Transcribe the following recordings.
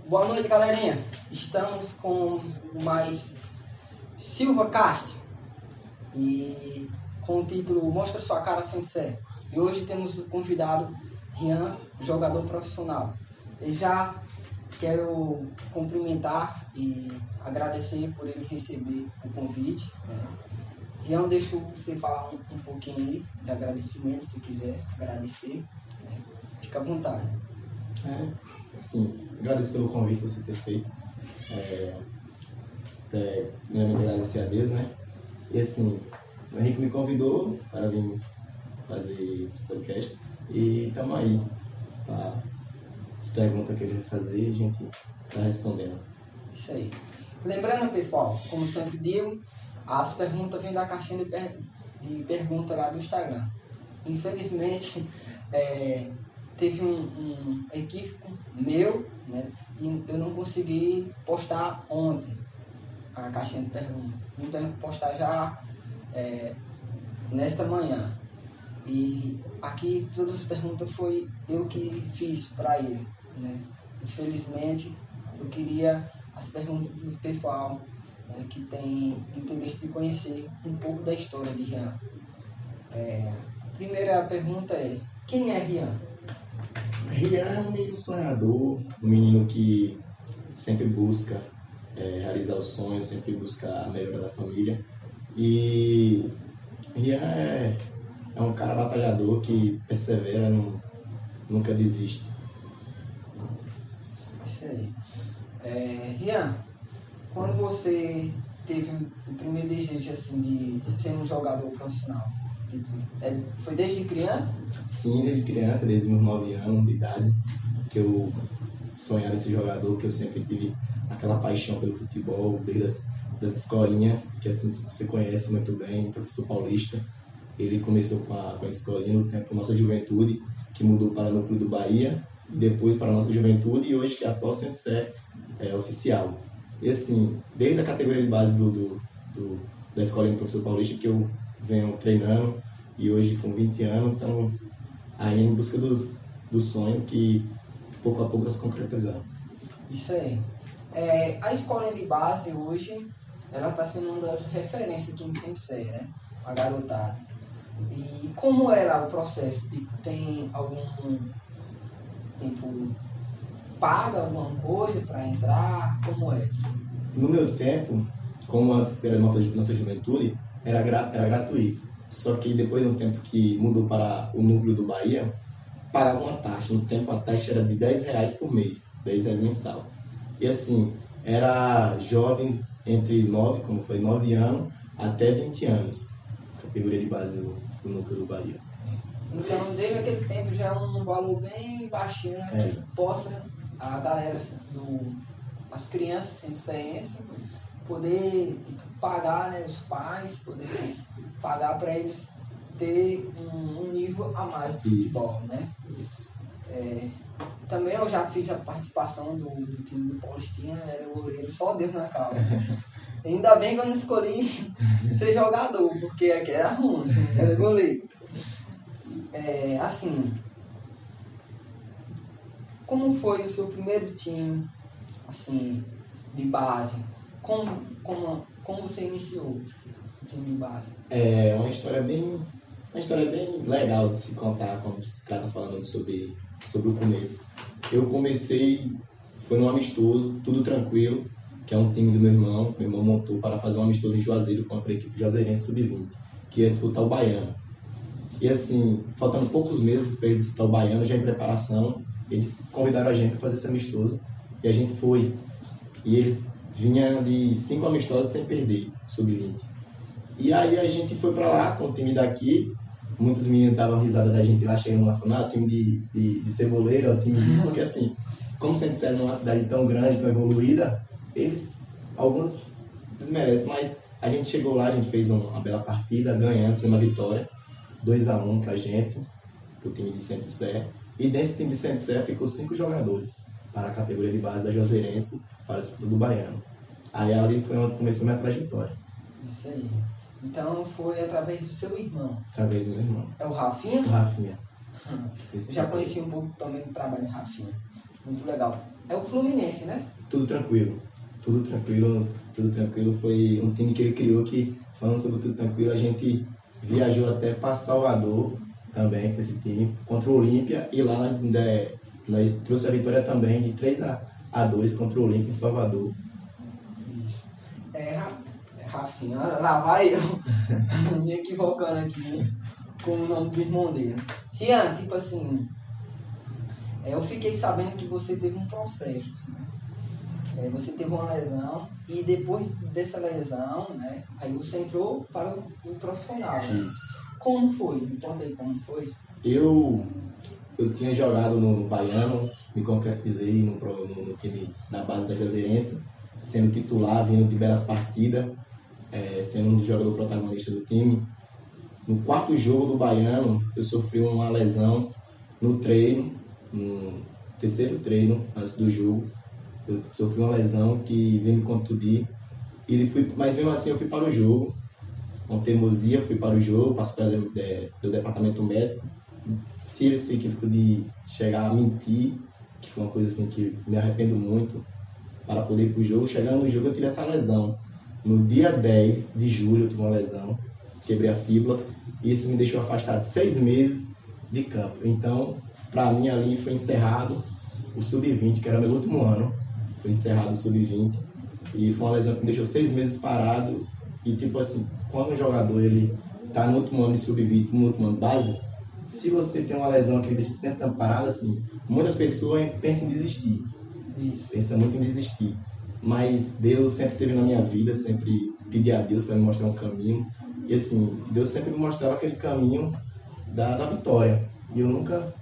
Boa noite, galerinha. Estamos com mais Silva Cast e com o título Mostra Sua Cara Sensei. E hoje temos o convidado Rian, jogador profissional. Eu já quero cumprimentar e agradecer por ele receber o convite. Rian, deixo você falar um pouquinho aí de agradecimento, se quiser agradecer. Fica à vontade. Sim, agradeço pelo convite você ter feito. Primeiramente agradecer a Deus, né? E assim, o Henrique me convidou para vir fazer esse podcast e estamos aí. Tá? As perguntas que ele vai fazer, a gente está respondendo. Isso aí. Lembrando, pessoal, como sempre digo, as perguntas vêm da caixinha de perguntas lá do Instagram. Infelizmente, teve um equívoco meu, né? E eu não consegui postar ontem a caixinha de perguntas. Então eu vou postar já nesta manhã. E aqui todas as perguntas foi eu que fiz para ele, né? Infelizmente, eu queria as perguntas do pessoal que tem interesse de conhecer um pouco da história de Rian. A primeira pergunta é: quem é Rian? Rian é um menino sonhador, um menino que sempre busca realizar os sonhos, sempre busca a melhora da família. E Rian é um cara batalhador que persevera, nunca desiste. Isso aí. Rian, quando você teve o primeiro desejo assim, de ser um jogador profissional, foi desde criança? Sim, desde criança, desde meus 9 anos de idade, que eu sonhava em ser jogador, que eu sempre tive aquela paixão pelo futebol, desde das escolinhas, que assim você conhece muito bem, o professor Paulista. Ele começou com a escolinha no tempo da nossa juventude, que mudou para o núcleo do Bahia, e depois para a nossa juventude, e hoje que é a atual Sensei oficial. E assim, desde a categoria de base da escolinha do professor Paulista, que eu venho treinando, e hoje com 20 anos, então aí em busca do sonho que pouco a pouco está se concretizando. Isso aí. A escolinha de base hoje, ela está sendo uma das referências aqui em Sensei, né? A garotada. E como era o processo? Tem algum paga alguma coisa para entrar? Como é? No meu tempo, como antes era nossa juventude, era gratuito. Só que depois de um tempo que mudou para o núcleo do Bahia, pagava uma taxa. No tempo a taxa era de R$10 por mês, R$10 mensal. E assim, era jovem entre 9 anos até 20 anos, categoria de base do núcleo do Bahia. Então, desde aquele tempo já é um valor bem baixinho, né? Que possa a galera, as crianças senseienses, poder pagar, né, os pais, poder pagar para eles ter um nível a mais de futebol, né? Isso. Também eu já fiz a participação do time do Paulistinha, era o goleiro, só Deus na causa. Ainda bem que eu não escolhi ser jogador, porque aqui era ruim, era goleiro. Assim, como foi o seu primeiro time, assim, de base? Como você iniciou o time de base? É uma história bem legal de se contar quando se trata falando sobre o começo. Eu comecei, foi num amistoso, tudo tranquilo, que é um time do meu irmão montou para fazer um amistoso em Juazeiro contra a equipe Juazeirense Sub-20, que ia disputar o Baiano. E assim, faltando poucos meses para ele disputar o Baiano, já em preparação, eles convidaram a gente para fazer esse amistoso, e a gente foi. E eles vinham de 5 amistosos sem perder, Sub-20. E aí a gente foi para lá com o time daqui, muitos meninos davam risada da gente lá, chegando lá falando, time de ceboleiro, o time disso, porque assim, como sempre disseram, numa cidade tão grande, tão evoluída, alguns desmerecem, mas a gente chegou lá, a gente fez uma bela partida, ganhamos, fizemos uma vitória, 2-1 pra gente, pro time de Centro Sé, e desse time de Centro Sé ficou 5 jogadores para a categoria de base da Juazeirense, para o disputa do Baiano. Aí ali foi onde começou a minha trajetória. Isso aí. Então foi através do seu irmão? Através do meu irmão. É o Rafinha? O Rafinha. Já conheci um pouco também do trabalho do Rafinha. Muito legal. É o Fluminense, né? Tudo tranquilo. Tudo tranquilo, tudo tranquilo. Foi um time que ele criou que, falando sobre tudo tranquilo, a gente viajou até para Salvador também com esse time, contra o Olímpia, e lá nós trouxe a vitória também de 3-2 contra o Olímpia em Salvador. Isso. Rafinha, lá vai eu me equivocando aqui com o nome do irmão dele. Rian, tipo assim, eu fiquei sabendo que você teve um processo, assim, né? Você teve uma lesão e depois dessa lesão, né, aí você entrou para o profissional. Né? Isso. Como foi? Me conta aí como foi. Eu tinha jogado no Baiano, me concretizei no time da base da Jazeirense, sendo titular, vindo de belas partidas, sendo um jogador protagonista do time. No quarto jogo do Baiano, eu sofri uma lesão no treino, no terceiro treino, antes do jogo. Eu sofri uma lesão que veio me contundir, mas mesmo assim eu fui para o jogo. Com teimosia, fui para o jogo, passei pelo departamento médico. Tive esse equívoco de chegar a mentir, que foi uma coisa assim que me arrependo muito, para poder ir para o jogo. Chegando no jogo, eu tive essa lesão. No dia 10 de julho, eu tive uma lesão, quebrei a fíbula, e isso me deixou afastado 6 meses de campo. Então, para mim, ali foi encerrado o Sub-20, que era meu último ano. Foi encerrado o Sub-20, e foi uma lesão que me deixou 6 meses parado. E, tipo assim, quando um jogador ele tá no último ano de Sub-20, no último ano de base, se você tem uma lesão que ele deixa sempre tempo parado, assim, muitas pessoas pensam em desistir. Pensam muito em desistir. Mas Deus sempre esteve na minha vida, sempre pedi a Deus para me mostrar um caminho. E assim, Deus sempre me mostrava aquele caminho da vitória. E eu nunca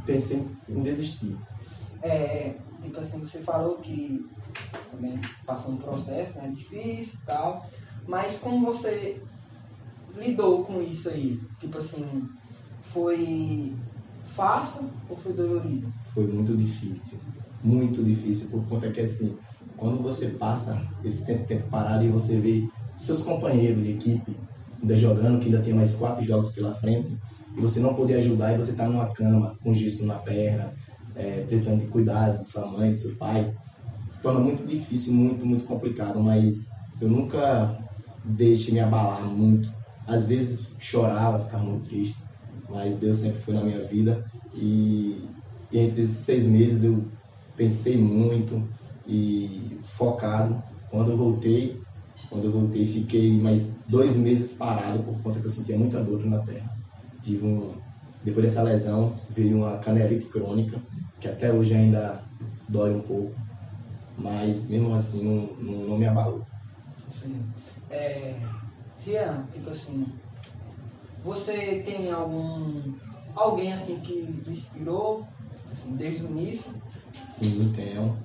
pensei em desistir. Tipo assim, você falou que também passou um processo, né, difícil e tal. Mas como você lidou com isso aí? Tipo assim, foi fácil ou foi dolorido? Foi muito difícil, por conta que assim, quando você passa esse tempo parado e você vê seus companheiros de equipe ainda jogando, que ainda tem mais 4 jogos pela frente, e você não poder ajudar e você tá numa cama, com gesso na perna, precisando de cuidado de sua mãe, de seu pai, se torna muito difícil, muito complicado, mas eu nunca deixei me abalar muito. Às vezes chorava, ficava muito triste, mas Deus sempre foi na minha vida, e entre esses 6 meses eu pensei muito e focado. Quando eu voltei, fiquei mais 2 meses parado por conta que eu sentia muita dor na perna. Depois dessa lesão veio uma canelite crônica, que até hoje ainda dói um pouco, mas mesmo assim não me abalou. Sim. Rian, tipo assim, você tem alguém assim que te inspirou assim, desde o início? Sim, tenho.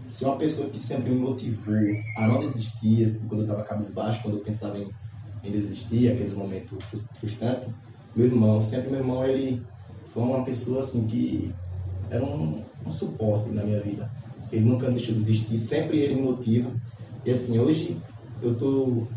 Se uma pessoa que sempre me motivou a não desistir, assim, quando eu estava cabisbaixo, quando eu pensava em desistir, aqueles momentos frustrantes, meu irmão, ele foi uma pessoa assim que era um suporte na minha vida. Ele nunca me deixou desistir, sempre ele me motiva. E assim, hoje eu tô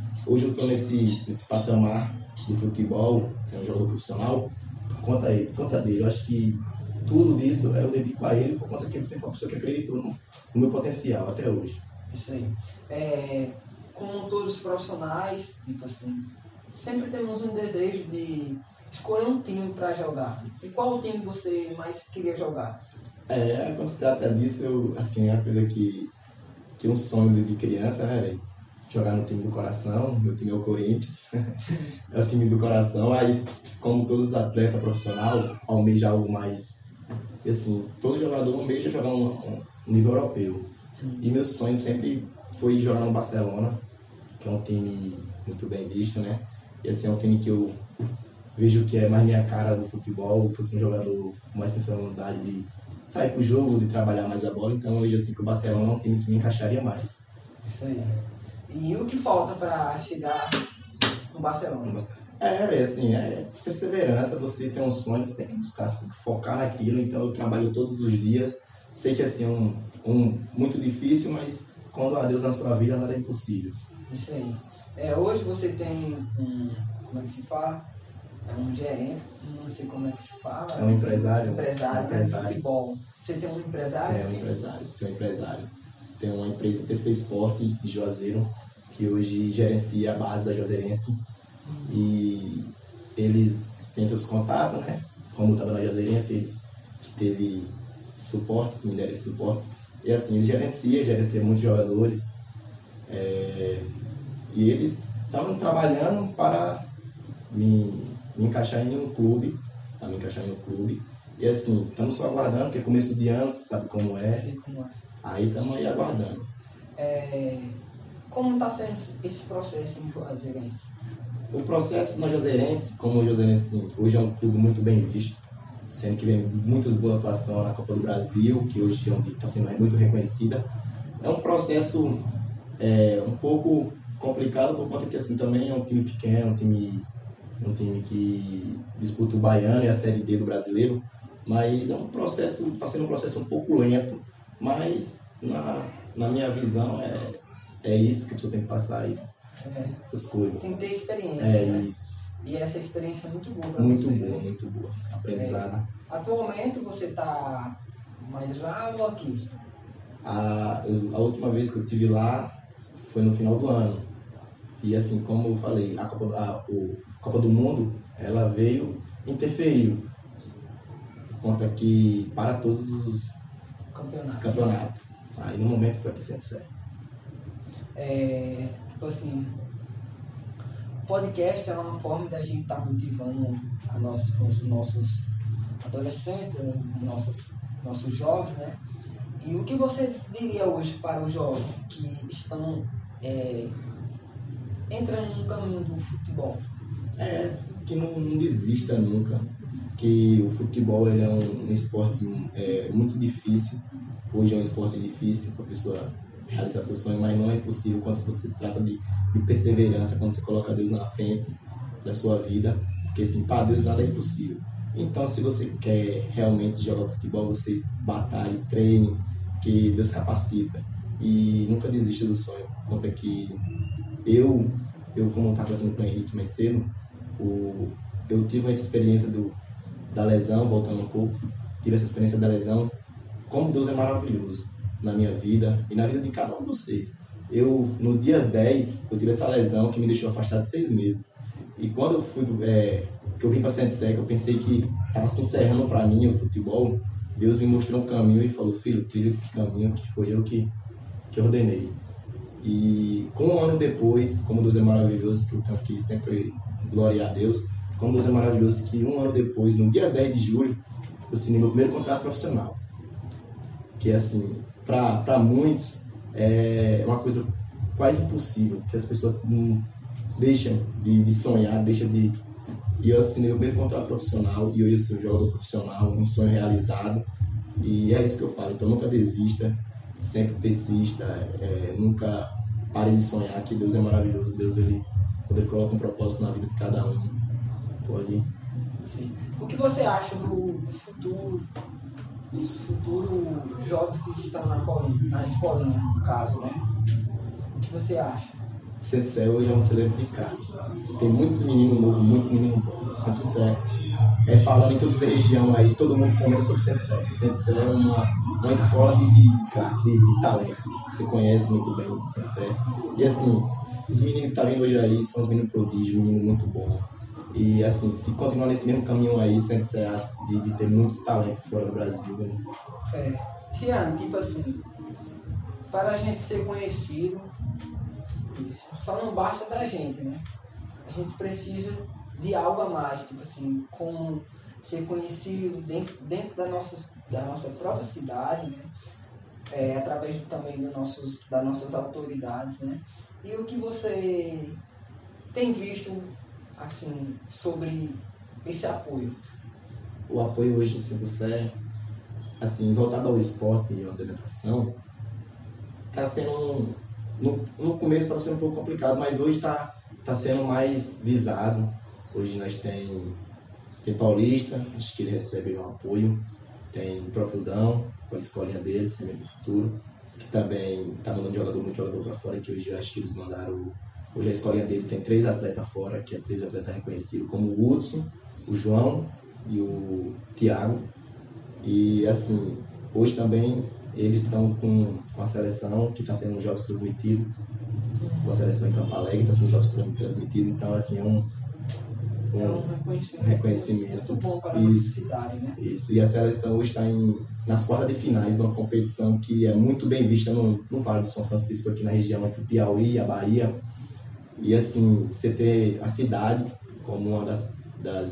nesse patamar do futebol, sendo um jogador profissional, por conta dele. Eu acho que tudo isso eu dedico a ele, por conta que ele sempre foi uma pessoa que acreditou no meu potencial até hoje. Isso aí. Como todos os profissionais, tipo assim, sempre temos um desejo de escolher um time para jogar. E qual time você mais queria jogar? Quando se trata disso, assim, é uma coisa que um sonho de criança, né, velho? Jogar no time do coração. Meu time é o Corinthians, é o time do coração, mas como todos os atletas profissionais, almeja algo mais, assim, todo jogador almeja jogar um nível europeu. E meu sonho sempre foi jogar no Barcelona, que é um time muito bem visto, né? E assim, é um time que eu vejo que é mais minha cara do futebol, que eu sou um jogador com mais personalidade de sair pro jogo, de trabalhar mais a bola, então eu vejo assim que o Barcelona é um time que me encaixaria mais. Isso aí. E o que falta para chegar no Barcelona? É perseverança, você tem um sonho, você tem que buscar, você tem que focar naquilo, então eu trabalho todos os dias, sei que assim, muito difícil, mas quando há Deus na sua vida, nada é impossível. Isso aí. Hoje você tem como é que se fala? é um gerente, não sei como é que se fala. É um empresário. Empresário, né, de futebol. Você tem um empresário? É um empresário, tem um empresário. Tem uma empresa PC Esporte de Juazeiro, que hoje gerencia a base da Juazeirense. E eles têm seus contatos, né? Como estava na Juazeirense, eles que teve suporte, que me deram esse suporte. E assim, eles gerenciam muitos jogadores. E eles estão trabalhando para me encaixar em um clube, E assim, estamos só aguardando, porque é começo de ano, sabe como é. Sei como é. Aí estamos aí aguardando. Como está sendo esse processo em Juazeirense? O processo na Juazeirense, como o Juazeirense hoje é um clube muito bem visto, sendo que vem muitas boas atuações na Copa do Brasil, que hoje está sendo muito reconhecida. É um processo um pouco complicado, por conta que assim, também é um time pequeno, um time que disputa o Baiano e a Série D do Brasileiro, mas está sendo um processo um pouco lento, mas na minha visão é isso que a pessoa tem que passar, essas coisas. Tem que ter experiência, né? Isso. E essa experiência é muito boa para Muito você. Muito boa. Aprendizado. Atualmente você está mais lá ou aqui? A última vez que eu estive lá foi no final do ano. E assim, como eu falei, a Copa do Mundo, ela veio interferir. Por conta que para todos os campeonatos. Aí no momento estou aqui sem ser. Tipo assim, podcast é uma forma da gente estar motivando os nossos adolescentes, nossos jovens, né? E o que você diria hoje para os jovens que estão entrando no caminho do futebol? Que não desista nunca, que o futebol ele é um esporte muito difícil. Hoje é um esporte difícil para a pessoa realizar seu sonho, mas não é impossível quando se trata de perseverança, quando você coloca Deus na frente da sua vida, porque assim, para Deus nada é impossível. Então, se você quer realmente jogar futebol, você batalhe, treine, que Deus capacita e nunca desista do sonho. Conta que eu como estava conversando com o Henrique mais cedo, eu tive essa experiência da lesão, voltando um pouco, tive essa experiência da lesão, como Deus é maravilhoso na minha vida e na vida de cada um de vocês. No dia 10, eu tive essa lesão que me deixou afastado de 6 meses. E quando eu fui, que eu vim para Centro-Sé, eu pensei que estava se encerrando para mim o futebol, Deus me mostrou um caminho e falou: filho, tira esse caminho que foi eu que ordenei. E com um ano depois, como Deus é maravilhoso, que eu tenho que sempre gloriar a Deus, como Deus é maravilhoso, que um ano depois, no dia 10 de julho, eu assinei meu primeiro contrato profissional. Que assim, para muitos, é uma coisa quase impossível, que as pessoas não deixam de sonhar, E eu assinei o primeiro contrato profissional, e hoje eu sou jogador profissional, um sonho realizado. E é isso que eu falo, então nunca desista, sempre persista, nunca pare de sonhar, que Deus é maravilhoso. Deus, quando ele coloca um propósito na vida de cada um, pode ir. Sim. O que você acha do futuro, dos futuros jovens que estão na escolinha, no caso, né? O que você acha? Centro-Sé hoje é um celeiro de carne. Tem muitos meninos novos, muito menino bom. Centro-Sé, falando em toda essa região aí, todo mundo comenta sobre Centro-Sé. Centro-Sé é uma escola de talento. Você conhece muito bem Centro-Sé. E assim, os meninos que estão vindo hoje aí são os meninos prodígios, meninos muito bons. E assim, se continuar nesse mesmo caminho aí, Centro-Sé de ter muito talento fora do Brasil. Né? Tiago, tipo assim, para a gente ser conhecido, só não basta da gente, né? A gente precisa de algo a mais, tipo assim, como ser conhecido dentro da nossa própria cidade, né? Através também das nossas autoridades, né? E o que você tem visto, assim, sobre esse apoio? O apoio hoje do Centro-Sé, assim, voltado ao esporte e à profissão, está sendo... No começo estava sendo um pouco complicado, mas hoje está sendo mais visado. Hoje nós tem Paulista, acho que ele recebe um apoio. Tem o próprio Dão, com a escolinha dele, Semente do Futuro, que também está mandando muito jogador para fora, que hoje eu acho que eles mandaram Hoje a escolinha dele tem 3 atletas fora, que é 3 atletas reconhecidos, como o Hudson, o João e o Thiago. E assim, hoje também eles estão com a seleção que está sendo jogos transmitidos, com a seleção em Campo Alegre, está sendo jogos transmitidos, então assim, é um reconhecimento muito bom para a nossa cidade, né? Isso, e a seleção hoje está nas quartas de finais de uma competição que é muito bem vista no Vale do São Francisco, aqui na região entre o Piauí e a Bahia. E assim, você ter a cidade como uma das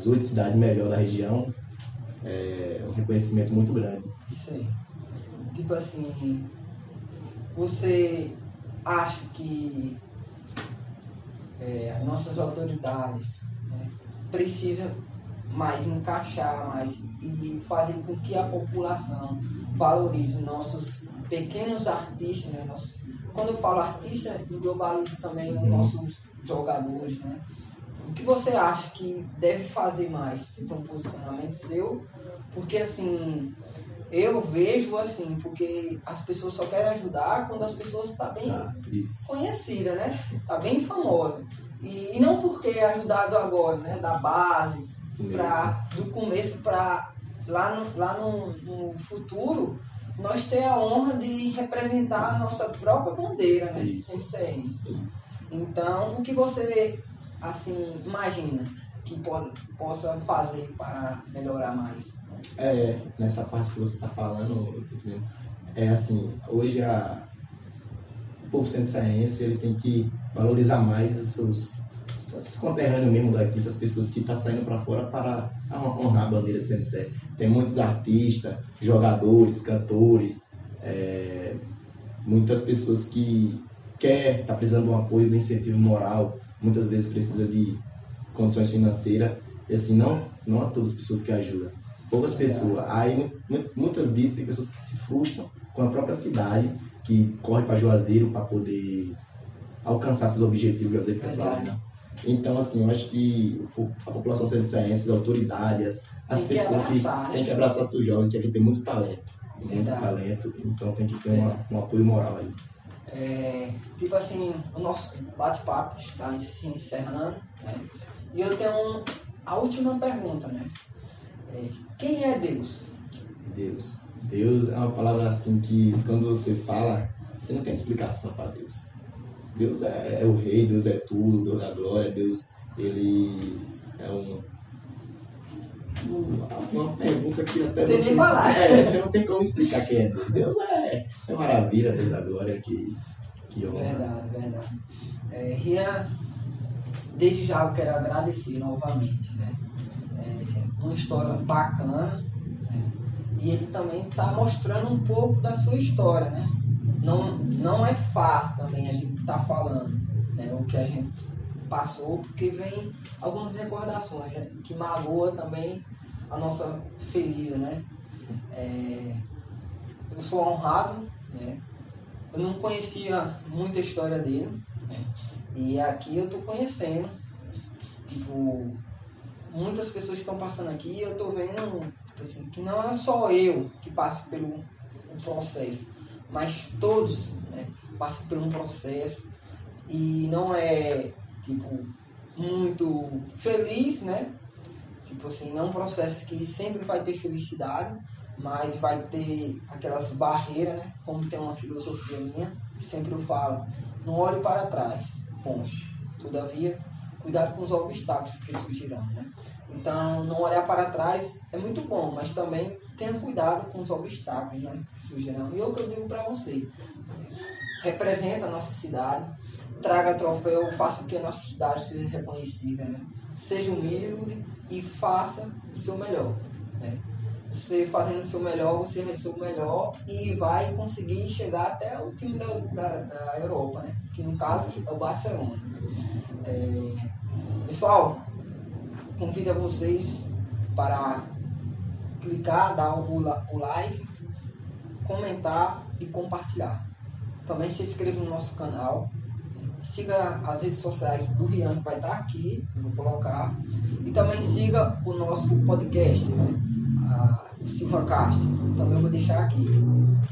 8 cidades melhores da região é um reconhecimento muito grande. Isso aí. Tipo assim, você acha que as nossas autoridades precisam mais encaixar mais e fazer com que a população valorize nossos pequenos artistas, né? Quando eu falo artista, eu globalizo também os nossos jogadores, né? O que você acha que deve fazer mais? Se tem um posicionamento seu? Porque assim, eu vejo assim, porque as pessoas só querem ajudar quando as pessoas estão bem conhecidas, né? Tá bem famosa. E não porque é ajudado agora, né? Da base, do começo para lá no futuro, nós ter a honra de representar a nossa própria bandeira, né? CNC. Então, o que você assim imagina que possa fazer para melhorar mais? Nessa parte que você está falando, eu tô entendendo. Assim, hoje o povo centro-cearense ele tem que valorizar mais os conterrâneos mesmo daqui, essas pessoas que estão saindo para fora para honrar a bandeira de CNC. Tem muitos artistas, jogadores, cantores, muitas pessoas que tá precisando de um apoio, de um incentivo moral, muitas vezes precisa de condições financeiras, e assim, não a todas as pessoas que ajudam, poucas pessoas. Aí muitas vezes tem pessoas que se frustram com a própria cidade, que corre para Juazeiro para poder alcançar seus objetivos, Juazeiro para Flávia. Então, assim, eu acho que a população cearense, as autoridades, as pessoas que têm que abraçar seus jovens, que aqui tem muito talento, então tem que ter um apoio moral aí. Tipo assim, o nosso bate-papo está se encerrando, né? E eu tenho a última pergunta, né? Quem é Deus? Deus é uma palavra assim que quando você fala, você não tem explicação para Deus. Deus é o rei, Deus é tudo, Deus da glória, Deus, ele é uma pergunta que até você não tem como explicar quem é Deus. Deus é maravilha, Deus da glória que honra. Verdade. Rian, desde já eu quero agradecer novamente, né? Uma história bacana, né? E ele também está mostrando um pouco da sua história, né? Não é fácil também a gente estar falando, né, o que a gente passou, porque vem algumas recordações, né, que magoa também a nossa ferida, né? Eu sou honrado, né? Eu não conhecia muita história dele, né? E aqui eu estou conhecendo, tipo, muitas pessoas estão passando aqui e eu estou vendo assim, que não é só eu que passo pelo processo, mas todos, né, passam por um processo e não é, tipo, muito feliz, né? Tipo assim, não é um processo que sempre vai ter felicidade, mas vai ter aquelas barreiras, né? Como tem uma filosofia minha, que sempre eu falo, não olhe para trás, ponto. Todavia, cuidado com os obstáculos que surgirão, né? Então, não olhar para trás é muito bom, mas também tenha cuidado com os obstáculos, né, que surgirão. E é o que eu digo para você. Representa a nossa cidade, traga troféu, faça com que a nossa cidade seja reconhecida, né? Seja humilde e faça o seu melhor, né? Você fazendo o seu melhor, você vai ser o melhor e vai conseguir chegar até o time da Europa, né? Que no caso é o Barcelona. Pessoal, convido a vocês para clicar, dar o like, comentar e compartilhar. Também se inscreva no nosso canal. Siga as redes sociais do Rian, que vai estar aqui, eu vou colocar. E também siga o nosso podcast, né? O Silvacast. Também eu vou deixar aqui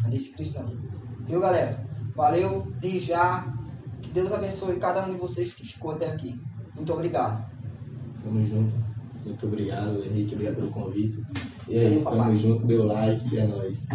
na descrição. Viu, galera? Valeu, desde já. Que Deus abençoe cada um de vocês que ficou até aqui. Muito obrigado. Tamo junto. Muito obrigado, Henrique. Obrigado pelo convite. E é Valeu, isso, papai. tamo junto. Dê o like e é nóis.